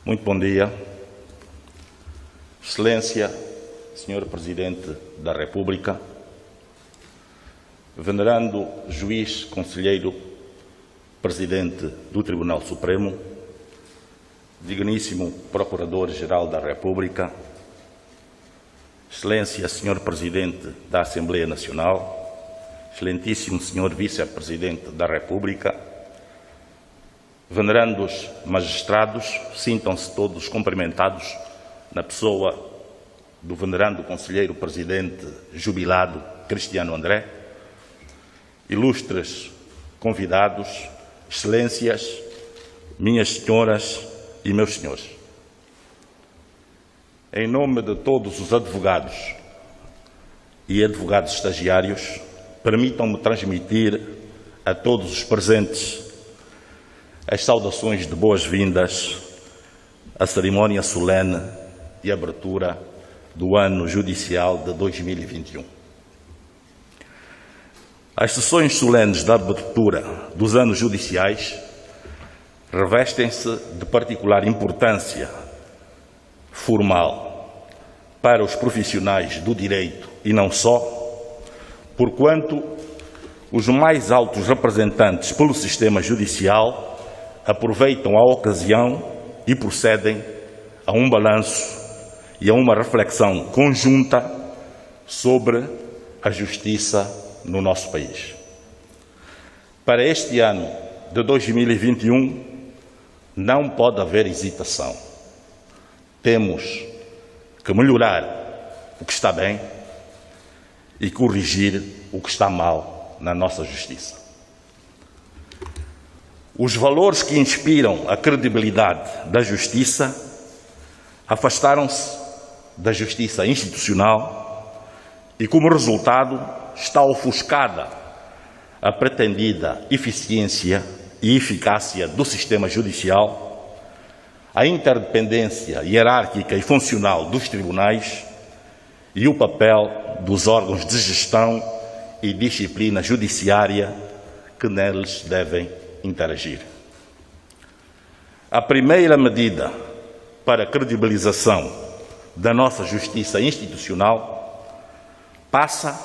Muito bom dia. Excelência, Senhor Presidente da República, venerando Juiz Conselheiro Presidente do Tribunal Supremo, digníssimo Procurador-Geral da República, Excelência, Senhor Presidente da Assembleia Nacional, Excelentíssimo Senhor Vice-Presidente da República, venerandos magistrados, sintam-se todos cumprimentados na pessoa do venerando Conselheiro Presidente jubilado Cristiano André, ilustres convidados, excelências, minhas senhoras e meus senhores. Em nome de todos os advogados e advogados estagiários, permitam-me transmitir a todos os presentes as saudações de boas-vindas à cerimónia solene de abertura do ano judicial de 2021. As sessões solenes de abertura dos anos judiciais revestem-se de particular importância formal para os profissionais do direito e não só, porquanto os mais altos representantes pelo sistema judicial aproveitam a ocasião e procedem a um balanço e a uma reflexão conjunta sobre a justiça no nosso país. Para este ano de 2021, não pode haver hesitação. Temos que melhorar o que está bem e corrigir o que está mal na nossa justiça. Os valores que inspiram a credibilidade da justiça afastaram-se da justiça institucional e, como resultado, está ofuscada a pretendida eficiência e eficácia do sistema judicial, a interdependência hierárquica e funcional dos tribunais e o papel dos órgãos de gestão e disciplina judiciária que neles devem interagir. A primeira medida para a credibilização da nossa justiça institucional passa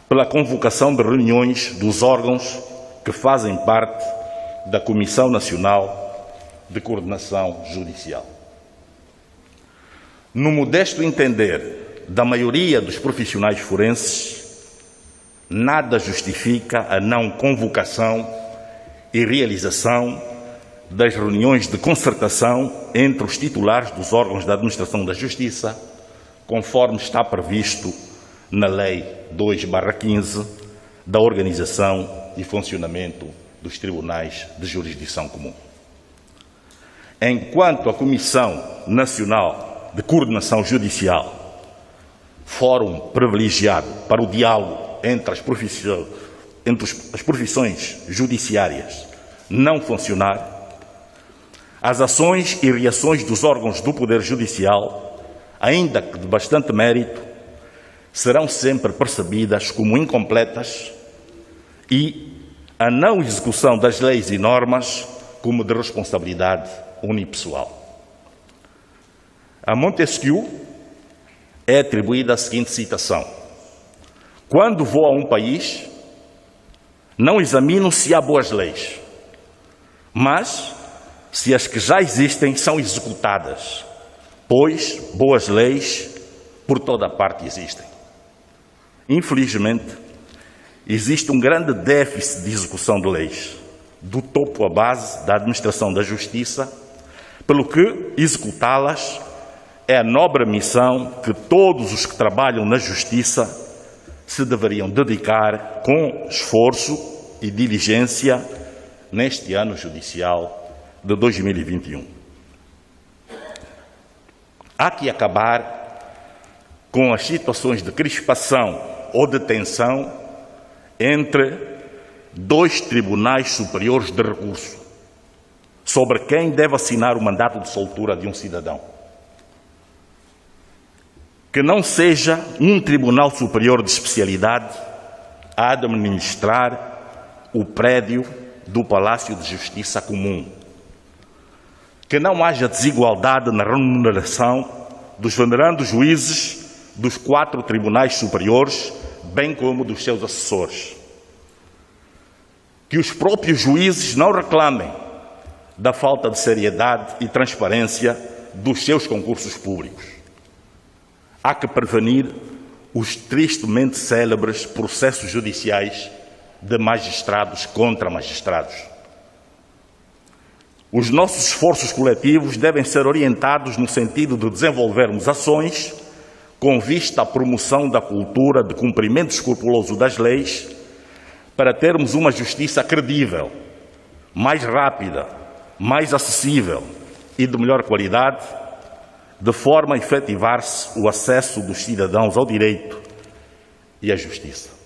pela convocação de reuniões dos órgãos que fazem parte da Comissão Nacional de Coordenação Judicial. No modesto entender da maioria dos profissionais forenses, nada justifica a não convocação e realização das reuniões de concertação entre os titulares dos órgãos da Administração da Justiça, conforme está previsto na Lei 2/15 da Organização e Funcionamento dos Tribunais de Jurisdição Comum. Enquanto a Comissão Nacional de Coordenação Judicial, fórum privilegiado para o diálogo entre as profissões judiciárias, não funcionar, as ações e reações dos órgãos do Poder Judicial, ainda que de bastante mérito, serão sempre percebidas como incompletas e a não execução das leis e normas como de responsabilidade unipessoal. A Montesquieu é atribuída a seguinte citação: quando vou a um país, não examino se há boas leis, mas se as que já existem são executadas, pois boas leis por toda parte existem. Infelizmente, existe um grande déficit de execução de leis, do topo à base da administração da justiça, pelo que executá-las é a nobre missão que todos os que trabalham na justiça se deveriam dedicar com esforço e diligência neste ano judicial de 2021. Há que acabar com as situações de crispação ou de tensão entre dois tribunais superiores de recurso sobre quem deve assinar o mandato de soltura de um cidadão. Que não seja um Tribunal Superior de Especialidade a administrar o prédio do Palácio de Justiça Comum, que não haja desigualdade na remuneração dos venerandos juízes dos 4 tribunais superiores, bem como dos seus assessores. Que os próprios juízes não reclamem da falta de seriedade e transparência dos seus concursos públicos. Há que prevenir os tristemente célebres processos judiciais de magistrados contra magistrados. Os nossos esforços coletivos devem ser orientados no sentido de desenvolvermos ações com vista à promoção da cultura de cumprimento escrupuloso das leis, para termos uma justiça credível, mais rápida, mais acessível e de melhor qualidade, de forma a efetivar-se o acesso dos cidadãos ao direito e à justiça.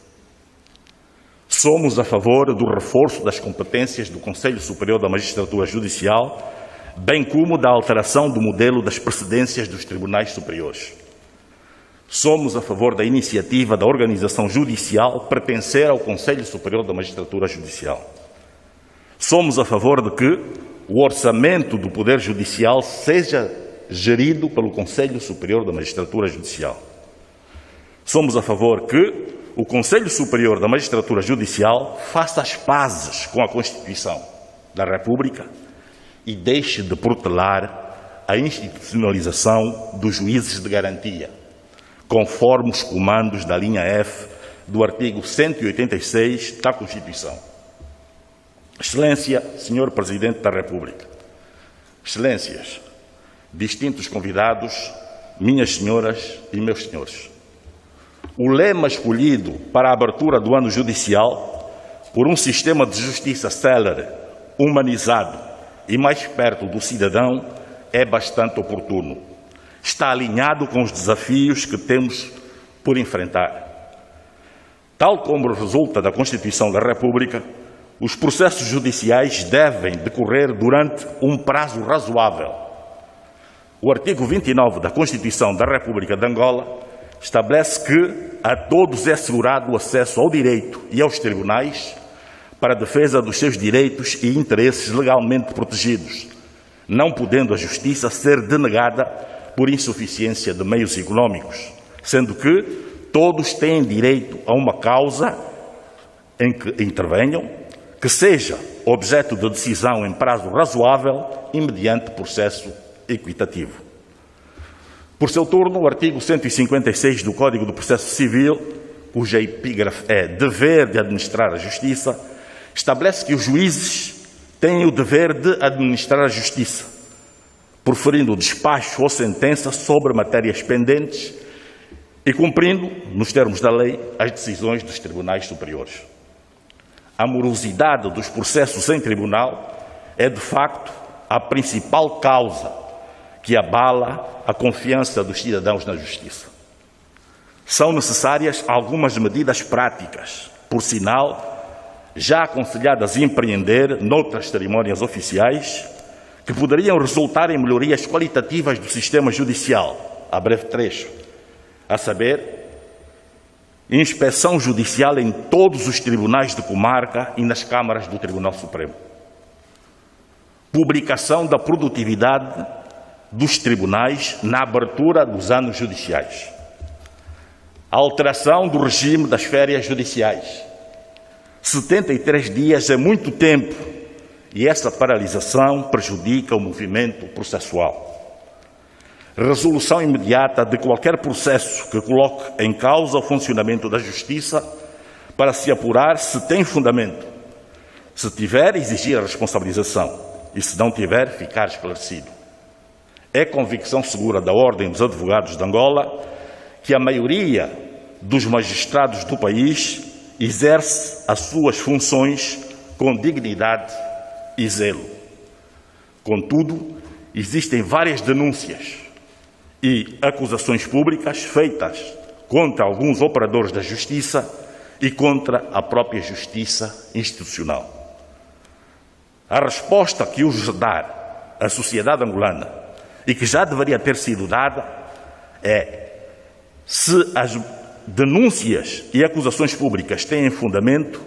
Somos a favor do reforço das competências do Conselho Superior da Magistratura Judicial, bem como da alteração do modelo das precedências dos tribunais superiores. Somos a favor da iniciativa da organização judicial pertencer ao Conselho Superior da Magistratura Judicial. Somos a favor de que o orçamento do Poder Judicial seja gerido pelo Conselho Superior da Magistratura Judicial. Somos a favor que o Conselho Superior da Magistratura Judicial faça as pazes com a Constituição da República e deixe de protelar a institucionalização dos juízes de garantia, conforme os comandos da linha F do artigo 186 da Constituição. Excelência, Senhor Presidente da República, Excelências, distintos convidados, minhas senhoras e meus senhores, o lema escolhido para a abertura do ano judicial, por um sistema de justiça célere, humanizado e mais perto do cidadão, é bastante oportuno. Está alinhado com os desafios que temos por enfrentar. Tal como resulta da Constituição da República, os processos judiciais devem decorrer durante um prazo razoável. O artigo 29 da Constituição da República de Angola estabelece que a todos é assegurado o acesso ao direito e aos tribunais para a defesa dos seus direitos e interesses legalmente protegidos, não podendo a justiça ser denegada por insuficiência de meios económicos, sendo que todos têm direito a uma causa em que intervenham, que seja objeto de decisão em prazo razoável e mediante processo equitativo. Por seu turno, o artigo 156 do Código do Processo Civil, cuja epígrafe é dever de administrar a justiça, estabelece que os juízes têm o dever de administrar a justiça, proferindo o despacho ou sentença sobre matérias pendentes e cumprindo, nos termos da lei, as decisões dos tribunais superiores. A morosidade dos processos em tribunal é, de facto, a principal causa que abala a confiança dos cidadãos na justiça. São necessárias algumas medidas práticas, por sinal, já aconselhadas a empreender noutras cerimónias oficiais, que poderiam resultar em melhorias qualitativas do sistema judicial, a breve trecho, a saber, inspeção judicial em todos os tribunais de comarca e nas câmaras do Tribunal Supremo, publicação da produtividade dos tribunais na abertura dos anos judiciais, a alteração do regime das férias judiciais. 73 dias é muito tempo e essa paralisação prejudica o movimento processual. Resolução imediata de qualquer processo que coloque em causa o funcionamento da justiça para se apurar se tem fundamento. Se tiver, exigir a responsabilização e, se não tiver, ficar esclarecido. É convicção segura da Ordem dos Advogados de Angola que a maioria dos magistrados do país exerce as suas funções com dignidade e zelo. Contudo, existem várias denúncias e acusações públicas feitas contra alguns operadores da justiça e contra a própria justiça institucional. A resposta que urge dar à sociedade angolana e que já deveria ter sido dada é se as denúncias e acusações públicas têm fundamento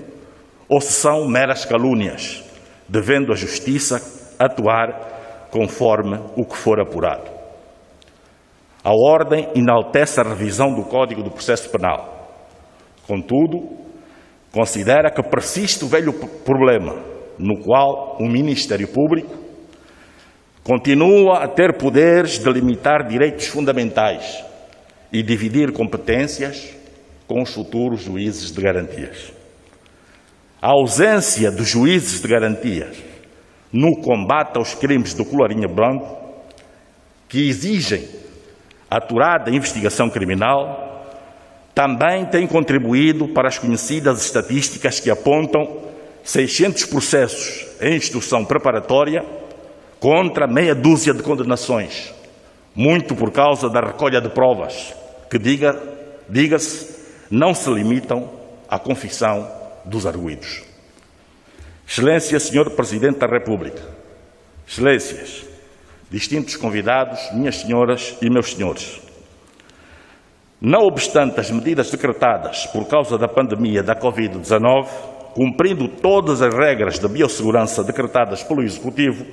ou se são meras calúnias, devendo a justiça atuar conforme o que for apurado. A Ordem enaltece a revisão do Código do Processo Penal. Contudo, considera que persiste o velho problema, no qual o Ministério Público continua a ter poderes de limitar direitos fundamentais e dividir competências com os futuros juízes de garantias. A ausência dos juízes de garantias no combate aos crimes do colarinho branco, que exigem aturada investigação criminal, também tem contribuído para as conhecidas estatísticas que apontam 600 processos em instrução preparatória contra meia dúzia de condenações, muito por causa da recolha de provas, que, diga-se, não se limitam à confissão dos arguidos. Excelência, Senhor Presidente da República, Excelências, distintos convidados, minhas senhoras e meus senhores, não obstante as medidas decretadas por causa da pandemia da Covid-19, cumprindo todas as regras de biossegurança decretadas pelo Executivo,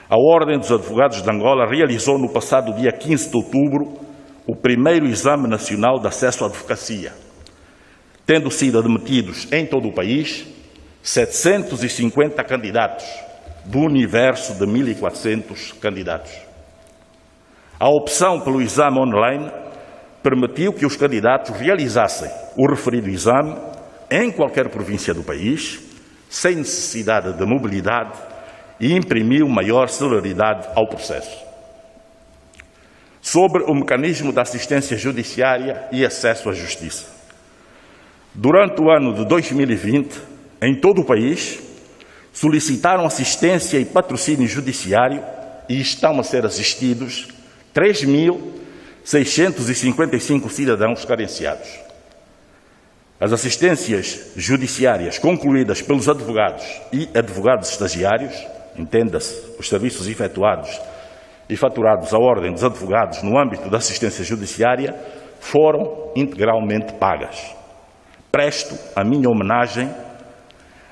a Ordem dos Advogados de Angola realizou no passado dia 15 de outubro o primeiro Exame Nacional de Acesso à Advocacia, tendo sido admitidos em todo o país 750 candidatos do universo de 1.400 candidatos. A opção pelo exame online permitiu que os candidatos realizassem o referido exame em qualquer província do país, sem necessidade de mobilidade, e imprimiu maior celeridade ao processo. Sobre o mecanismo da assistência judiciária e acesso à justiça. Durante o ano de 2020, em todo o país, solicitaram assistência e patrocínio judiciário e estão a ser assistidos 3.655 cidadãos carenciados. As assistências judiciárias concluídas pelos advogados e advogados estagiários, entenda-se, os serviços efetuados e faturados à Ordem dos Advogados no âmbito da assistência judiciária, foram integralmente pagas. Presto a minha homenagem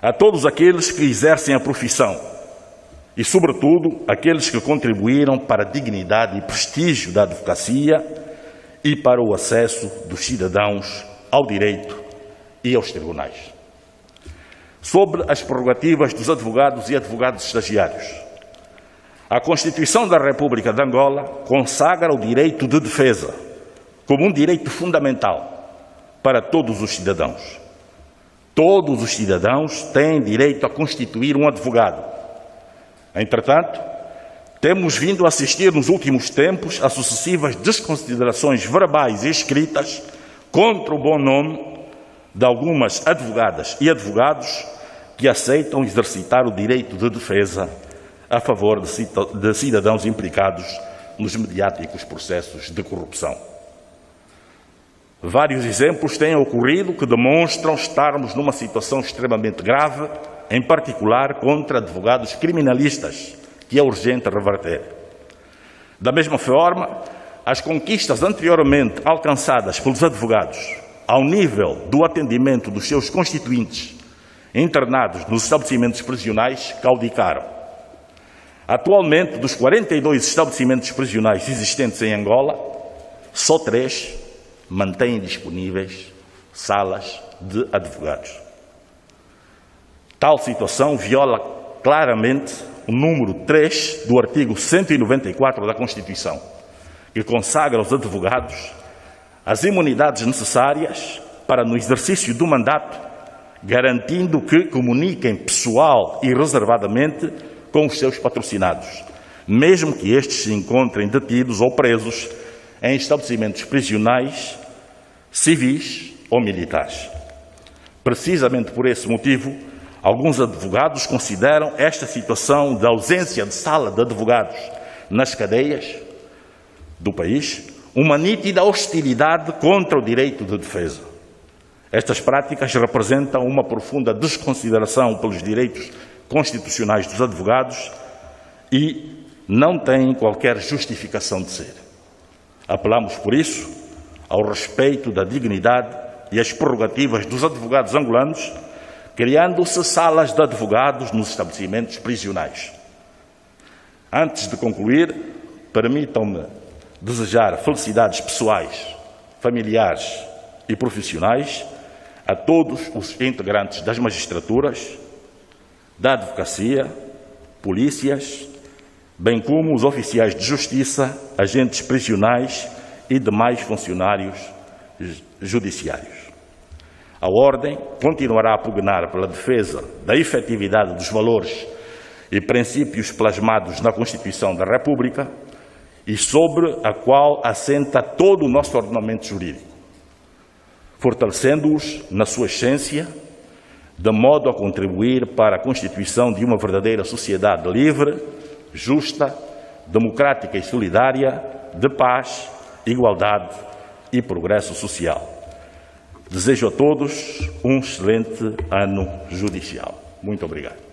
a todos aqueles que exercem a profissão e, sobretudo, aqueles que contribuíram para a dignidade e prestígio da advocacia e para o acesso dos cidadãos ao direito e aos tribunais. Sobre as prerrogativas dos advogados e advogados estagiários. A Constituição da República de Angola consagra o direito de defesa como um direito fundamental para todos os cidadãos. Todos os cidadãos têm direito a constituir um advogado. Entretanto, temos vindo a assistir nos últimos tempos a sucessivas desconsiderações verbais e escritas contra o bom nome de algumas advogadas e advogados que aceitam exercitar o direito de defesa a favor de cidadãos implicados nos mediáticos processos de corrupção. Vários exemplos têm ocorrido que demonstram estarmos numa situação extremamente grave, em particular contra advogados criminalistas, que é urgente reverter. Da mesma forma, as conquistas anteriormente alcançadas pelos advogados ao nível do atendimento dos seus constituintes internados nos estabelecimentos prisionais caudicaram. Atualmente, dos 42 estabelecimentos prisionais existentes em Angola, só 3 mantêm disponíveis salas de advogados. Tal situação viola claramente o número 3 do artigo 194 da Constituição, que consagra aos advogados as imunidades necessárias para, no exercício do mandato, garantindo que comuniquem pessoal e reservadamente com os seus patrocinados, mesmo que estes se encontrem detidos ou presos em estabelecimentos prisionais, civis ou militares. Precisamente por esse motivo, alguns advogados consideram esta situação de ausência de sala de advogados nas cadeias do país uma nítida hostilidade contra o direito de defesa. Estas práticas representam uma profunda desconsideração pelos direitos constitucionais dos advogados e não têm qualquer justificação de ser. Apelamos, por isso, ao respeito da dignidade e as prerrogativas dos advogados angolanos, criando-se salas de advogados nos estabelecimentos prisionais. Antes de concluir, permitam-me desejar felicidades pessoais, familiares e profissionais a todos os integrantes das magistraturas, da advocacia, polícias, bem como os oficiais de justiça, agentes prisionais e demais funcionários judiciários. A Ordem continuará a pugnar pela defesa da efetividade dos valores e princípios plasmados na Constituição da República e sobre a qual assenta todo o nosso ordenamento jurídico, fortalecendo-os na sua essência, de modo a contribuir para a constituição de uma verdadeira sociedade livre, justa, democrática e solidária, de paz, igualdade e progresso social. Desejo a todos um excelente ano judicial. Muito obrigado.